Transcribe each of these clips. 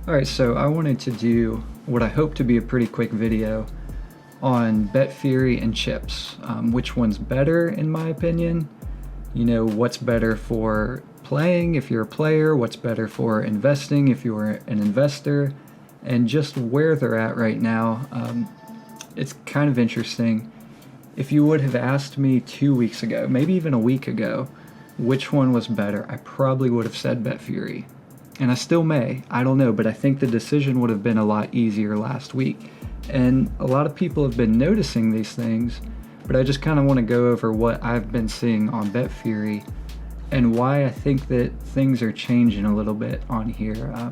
Alright, so I wanted to do what I hope to be a pretty quick video on BetFury and chips. Which one's better in my opinion? You know, what's better for playing if you're a player, what's better for investing if you're an investor, and just where they're at right now. It's kind of interesting. If you would have asked me 2 weeks ago, maybe even a week ago, which one was better, I probably would have said BetFury. And I still may, I don't know, but I think the decision would have been a lot easier last week. And a lot of people have been noticing these things, but I just kind of want to go over what I've been seeing on BetFury and why I think that things are changing a little bit on here.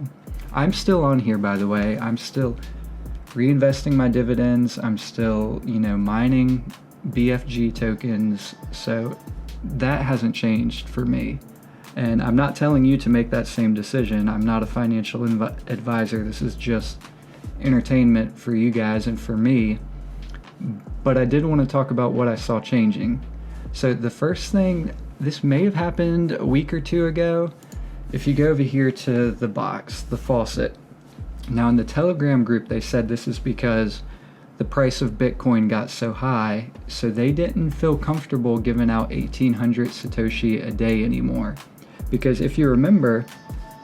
I'm still on here, by the way. I'm still reinvesting my dividends. I'm still, mining BFG tokens. So that hasn't changed for me. And I'm not telling you to make that same decision. I'm not a financial advisor. This is just entertainment for you guys and for me. But I did want to talk about what I saw changing. So the first thing, this may have happened a week or two ago. If you go over here to the box, the faucet. Now in the Telegram group, they said this is because the price of Bitcoin got so high, so they didn't feel comfortable giving out 1,800 Satoshi a day anymore. Because if you remember,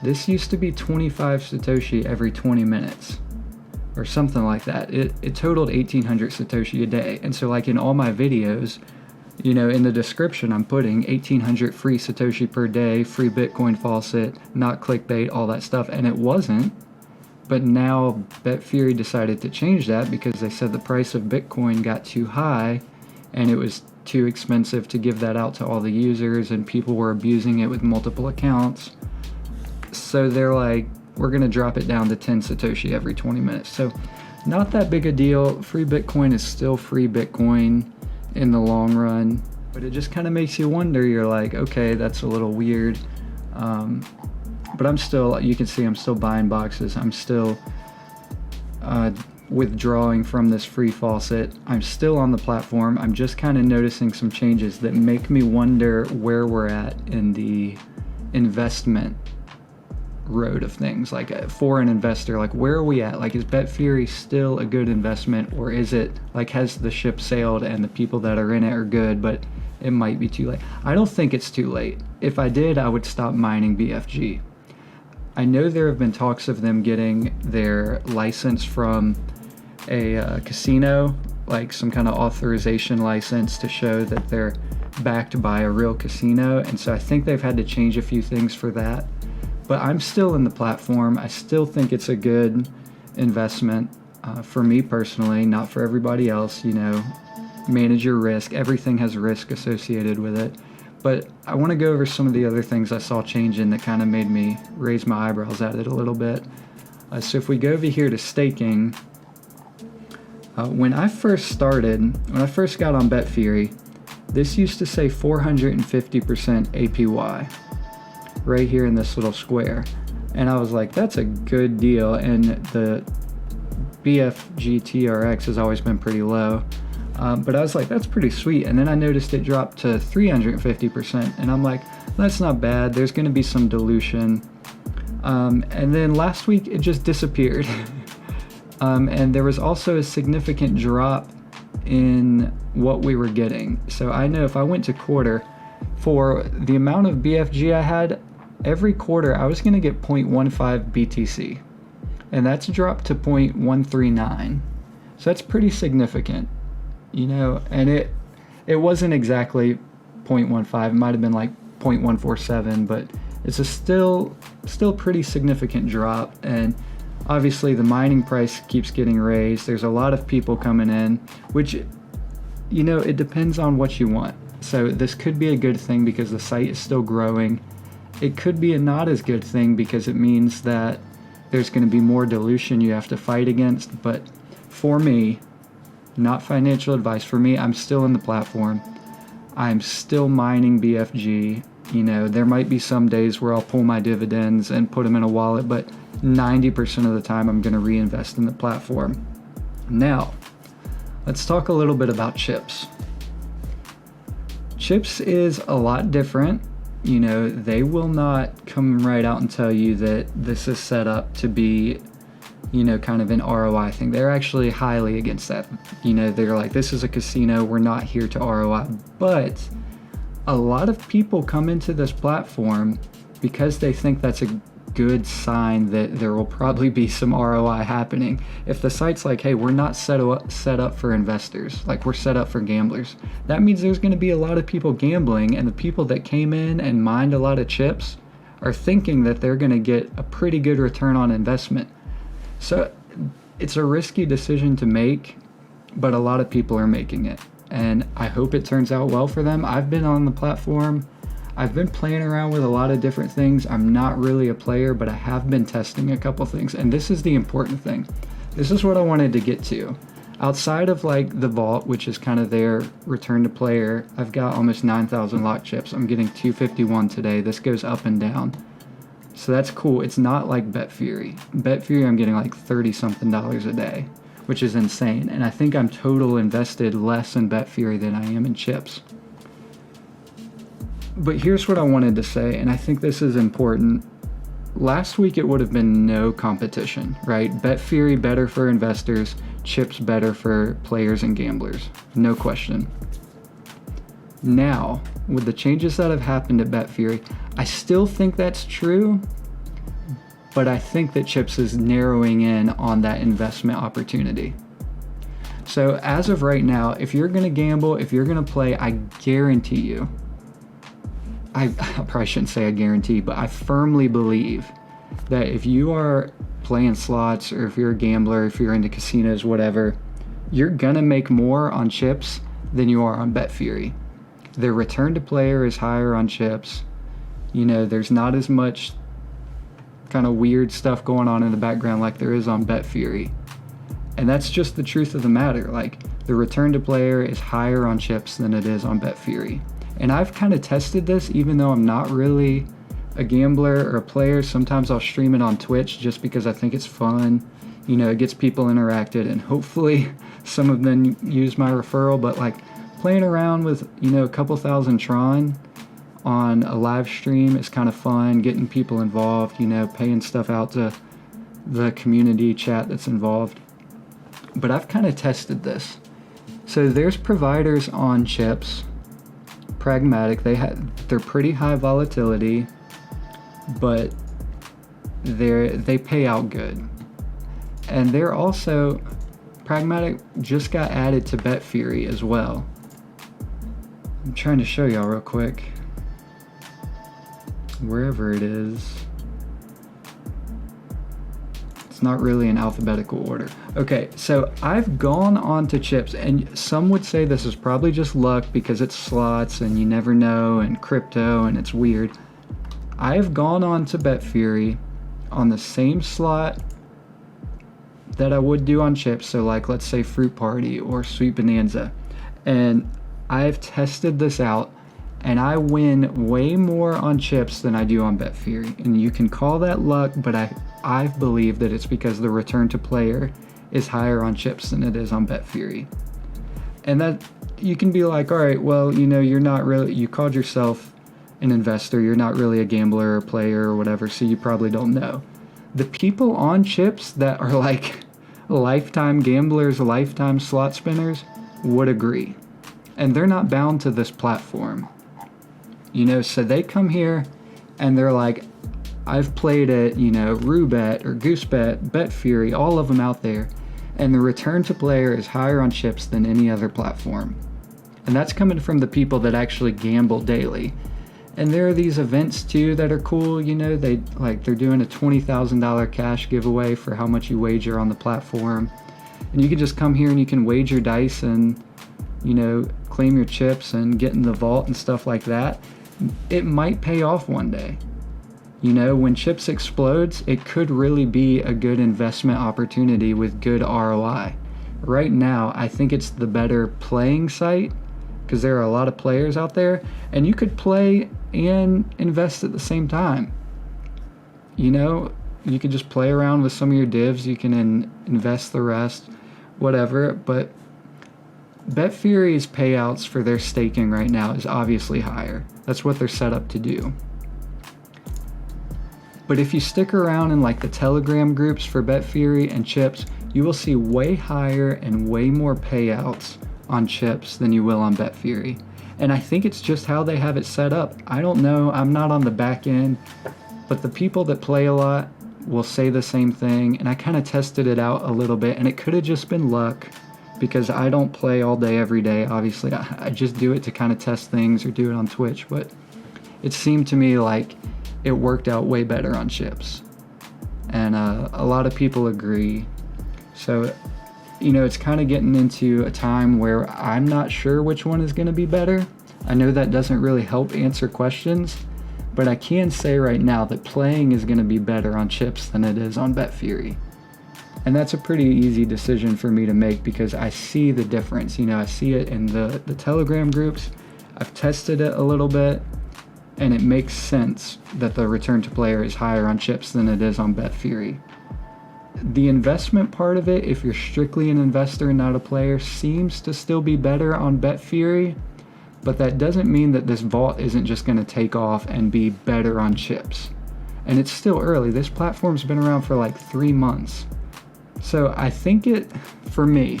this used to be 25 Satoshi every 20 minutes or something like that. It totaled 1,800 Satoshi a day. And so like in all my videos, in the description, I'm putting 1,800 free Satoshi per day, free Bitcoin faucet, not clickbait, all that stuff. And it wasn't. But now BetFury decided to change that because they said the price of Bitcoin got too high and it was too expensive to give that out to all the users, and people were abusing it with multiple accounts. So they're like, we're going to drop it down to 10 Satoshi every 20 minutes. So not that big a deal. Free Bitcoin is still free Bitcoin in the long run, but it just kind of makes you wonder. You're like, okay, that's a little weird. But I'm still, you can see I'm still buying boxes. I'm still withdrawing from this free faucet. I'm still on the platform. I'm just kind of noticing some changes that make me wonder where we're at in the investment road of things. Like for an investor, like where are we at? Like, is BetFury still a good investment, or is it like, has the ship sailed and the people that are in it are good, but it might be too late? I don't think it's too late. If I did, I would stop mining BFG. I know there have been talks of them getting their license from a casino, like some kind of authorization license to show that they're backed by a real casino. And so I think they've had to change a few things for that. But I'm still in the platform. I still think it's a good investment for me personally, not for everybody else. Manage your risk. Everything has risk associated with it. But I want to go over some of the other things I saw changing that kind of made me raise my eyebrows at it a little bit. So if we go over here to staking, when I first got on BetFury, this used to say 450% APY right here in this little square. And I was like, that's a good deal. And the BFG TRX has always been pretty low. But I was like, that's pretty sweet. And then I noticed it dropped to 350%. And I'm like, that's not bad. There's going to be some dilution. And then last week, it just disappeared. And there was also a significant drop in what we were getting. So I know if I went to quarter, for the amount of BFG I had, every quarter I was going to get 0.15 BTC. And that's dropped to 0.139. So that's pretty significant. And it wasn't exactly 0.15, it might have been like 0.147, but it's a still pretty significant drop. And obviously the mining price keeps getting raised. There's a lot of people coming in, which, it depends on what you want. So this could be a good thing because the site is still growing. It could be a not as good thing because it means that there's going to be more dilution you have to fight against. But for me, not financial advice, for me, I'm still in the platform. I'm still mining BFG. There might be some days where I'll pull my dividends and put them in a wallet, but 90% of the time I'm going to reinvest in the platform. Now, let's talk a little bit about chips. Chips is a lot different they will not come right out and tell you that this is set up to be, kind of an ROI thing. They're actually highly against that. They're like, this is a casino. We're not here to ROI. But a lot of people come into this platform because they think that's a good sign that there will probably be some ROI happening. If the site's like, hey, we're not set up for investors, like we're set up for gamblers, that means there's going to be a lot of people gambling, and the people that came in and mined a lot of chips are thinking that they're going to get a pretty good return on investment. So it's a risky decision to make, but a lot of people are making it, and I hope it turns out well for them. I've been on the platform. I've been playing around with a lot of different things. I'm not really a player, but I have been testing a couple things. And this is the important thing. This is what I wanted to get to. Outside of like the vault, which is kind of their return to player, I've got almost 9,000 lock chips. I'm getting 251 today. This goes up and down. So that's cool. It's not like BetFury. BetFury, I'm getting like $30 something a day, which is insane. And I think I'm total invested less in BetFury than I am in chips. But here's what I wanted to say, and I think this is important. Last week it would have been no competition, right? BetFury better for investors, chips better for players and gamblers, no question. Now, with the changes that have happened at BetFury, I still think that's true, but I think that chips is narrowing in on that investment opportunity. So as of right now, if you're going to gamble, if you're going to play, I guarantee you, I probably shouldn't say I guarantee, but I firmly believe that if you are playing slots, or if you're a gambler, if you're into casinos, whatever, you're gonna make more on chips than you are on BetFury. Their return to player is higher on chips. There's not as much kind of weird stuff going on in the background like there is on BetFury. And that's just the truth of the matter. Like, the return to player is higher on chips than it is on BetFury. And I've kind of tested this, even though I'm not really a gambler or a player. Sometimes I'll stream it on Twitch just because I think it's fun. It gets people interacted, and hopefully some of them use my referral. But like playing around with, a couple thousand Tron on a live stream is kind of fun, getting people involved, paying stuff out to the community chat that's involved. But I've kind of tested this. So there's providers on chips. Pragmatic, they're pretty high volatility, but they pay out good. And they're also, Pragmatic just got added to BetFury as well. I'm trying to show y'all real quick. Wherever it is. It's not really in alphabetical order. Okay, so I've gone on to chips, and some would say this is probably just luck because it's slots and you never know, and crypto, and it's weird. I've gone on to BetFury on the same slot that I would do on chips, so like let's say Fruit Party or Sweet Bonanza, and I've tested this out, and I win way more on chips than I do on BetFury. And you can call that luck, but I believe that it's because the return to player is higher on chips than it is on BetFury. And that you can be like, all right, well, you're not really, you called yourself an investor, you're not really a gambler or player or whatever, so you probably don't know. The people on chips that are like lifetime gamblers, lifetime slot spinners would agree. And they're not bound to this platform. So they come here and they're like, I've played at, Roobet or Goosebet, BetFury, all of them out there, and the return to player is higher on chips than any other platform. And that's coming from the people that actually gamble daily. And there are these events too that are cool, they're doing a $20,000 cash giveaway for how much you wager on the platform. And you can just come here and you can wager dice and, claim your chips and get in the vault and stuff like that. It might pay off one day. When chips explodes, it could really be a good investment opportunity with good ROI. Right now, I think it's the better playing site because there are a lot of players out there, and you could play and invest at the same time. You could just play around with some of your divs, you can invest the rest, whatever, but BetFury's payouts for their staking right now is obviously higher. That's what they're set up to do. But if you stick around in like the Telegram groups for BetFury and chips, you will see way higher and way more payouts on chips than you will on BetFury. And I think it's just how they have it set up. I don't know, I'm not on the back end, but the people that play a lot will say the same thing. And I kind of tested it out a little bit, and it could have just been luck because I don't play all day every day. Obviously, I just do it to kind of test things or do it on Twitch, but it seemed to me like it worked out way better on chips. And a lot of people agree. So, you know, it's kind of getting into a time where I'm not sure which one is going to be better. I know that doesn't really help answer questions, but I can say right now that playing is going to be better on chips than it is on BetFury. And that's a pretty easy decision for me to make because I see the difference. You know, I see it in the Telegram groups. I've tested it a little bit, and it makes sense that the return to player is higher on chips than it is on BetFury. The investment part of it, if you're strictly an investor and not a player, seems to still be better on BetFury, but that doesn't mean that this vault isn't just going to take off and be better on chips. And it's still early. This platform's been around for like 3 months. So I think for me,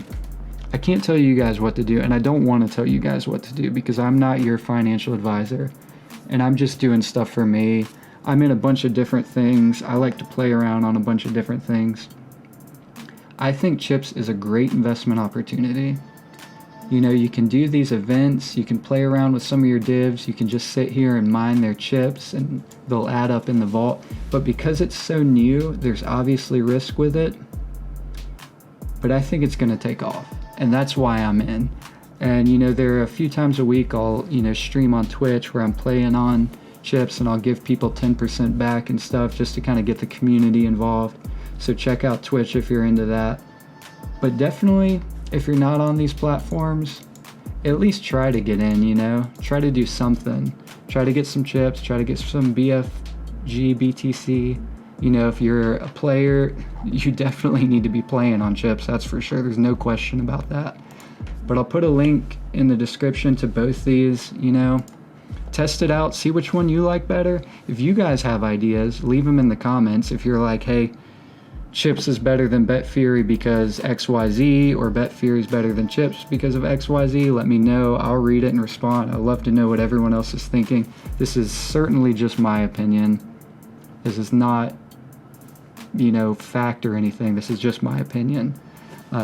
I can't tell you guys what to do, and I don't want to tell you guys what to do because I'm not your financial advisor, and I'm just doing stuff for me. I'm in a bunch of different things. I like to play around on a bunch of different things. I think chips is a great investment opportunity. You know, you can do these events, you can play around with some of your divs, you can just sit here and mine their chips and they'll add up in the vault. But because it's so new, there's obviously risk with it. But I think it's going to take off, and that's why I'm in. And, you know, there are a few times a week I'll, you know, stream on Twitch where I'm playing on chips and I'll give people 10% back and stuff just to kind of get the community involved. So check out Twitch if you're into that. But definitely, if you're not on these platforms, at least try to get in, you know, try to do something. Try to get some chips, try to get some BFG, BTC. You know, if you're a player, you definitely need to be playing on chips, that's for sure. There's no question about that. But I'll put a link in the description to both these, you know. Test it out, see which one you like better. If you guys have ideas, leave them in the comments. If you're like, hey, chips is better than BetFury because XYZ, or BetFury is better than chips because of XYZ, let me know. I'll read it and respond. I'd love to know what everyone else is thinking. This is certainly just my opinion. This is not, you know, fact or anything. This is just my opinion.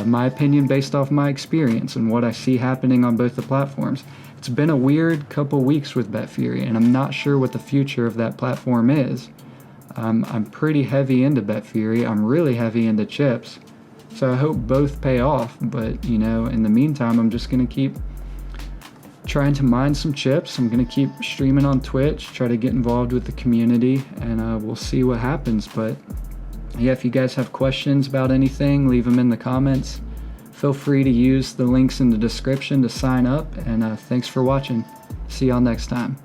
My opinion based off my experience and what I see happening on both the platforms. It's been a weird couple weeks with BetFury, and I'm not sure what the future of that platform is. I'm pretty heavy into BetFury. I'm really heavy into chips. So I hope both pay off. But, you know, in the meantime, I'm just going to keep trying to mine some chips. I'm going to keep streaming on Twitch, try to get involved with the community, and we'll see what happens. But yeah, if you guys have questions about anything, leave them in the comments. Feel free to use the links in the description to sign up, and thanks for watching. See y'all next time.